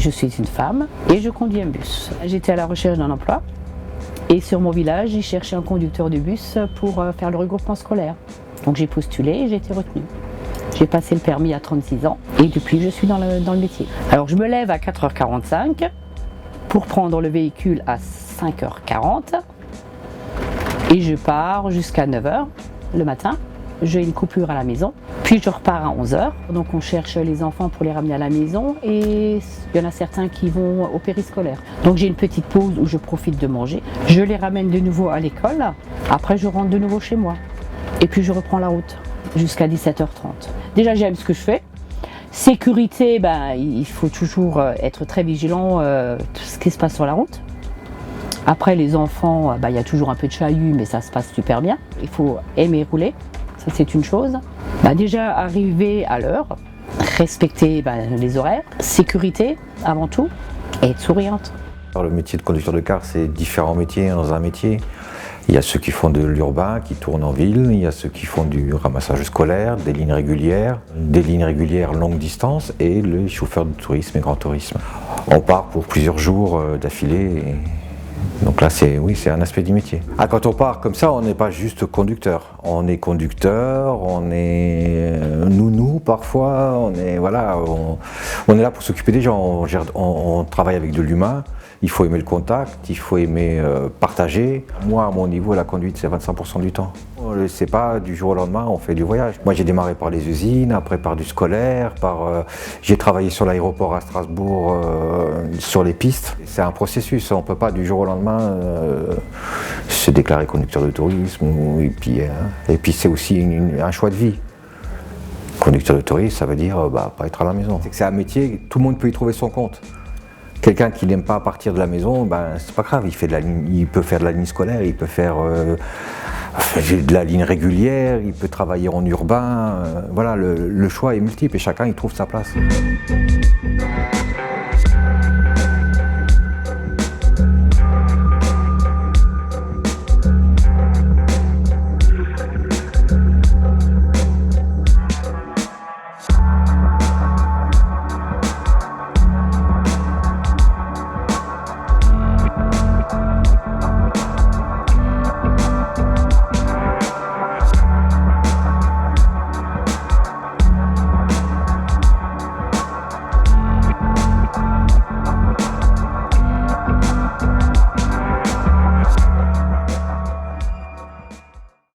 Je suis une femme et je conduis un bus. J'étais à la recherche d'un emploi et sur mon village, ils cherchaient un conducteur de bus pour faire le regroupement scolaire. Donc j'ai postulé et j'ai été retenue. J'ai passé le permis à 36 ans et depuis je suis dans le métier. Alors je me lève à 4h45 pour prendre le véhicule à 5h40 et je pars jusqu'à 9h le matin. J'ai une coupure à la maison, puis je repars à 11h. Donc on cherche les enfants pour les ramener à la maison et il y en a certains qui vont au périscolaire. Donc j'ai une petite pause où je profite de manger. Je les ramène de nouveau à l'école, après je rentre de nouveau chez moi. Et puis je reprends la route jusqu'à 17h30. Déjà j'aime ce que je fais. Sécurité, il faut toujours être très vigilant tout ce qui se passe sur la route. Après les enfants, il y a toujours un peu de chahut, mais ça se passe super bien. Il faut aimer rouler. Ça, c'est une chose. Déjà, arriver à l'heure, respecter les horaires, sécurité avant tout, et être souriante. Le métier de conducteur de car, c'est différents métiers dans un métier. Il y a ceux qui font de l'urbain, qui tournent en ville, il y a ceux qui font du ramassage scolaire, des lignes régulières longue distance et le chauffeur de tourisme et grand tourisme. On part pour plusieurs jours d'affilée. Donc là, c'est un aspect du métier. Quand on part comme ça, on n'est pas juste conducteur. On est conducteur, on est nounou parfois, on est là pour s'occuper des gens. On travaille avec de l'humain. Il faut aimer le contact, il faut aimer partager. Moi, à mon niveau, la conduite, c'est 25% du temps. C'est pas du jour au lendemain, on fait du voyage. Moi, j'ai démarré par les usines, après par du scolaire, j'ai travaillé sur l'aéroport à Strasbourg, sur les pistes. C'est un processus, on peut pas du jour au lendemain se déclarer conducteur de tourisme. Et puis c'est aussi un choix de vie. Conducteur de tourisme, ça veut dire pas être à la maison. C'est un métier, tout le monde peut y trouver son compte. Quelqu'un qui n'aime pas partir de la maison, c'est pas grave, il peut faire de la ligne scolaire, il peut faire de la ligne régulière, il peut travailler en urbain. Le choix est multiple et chacun y trouve sa place.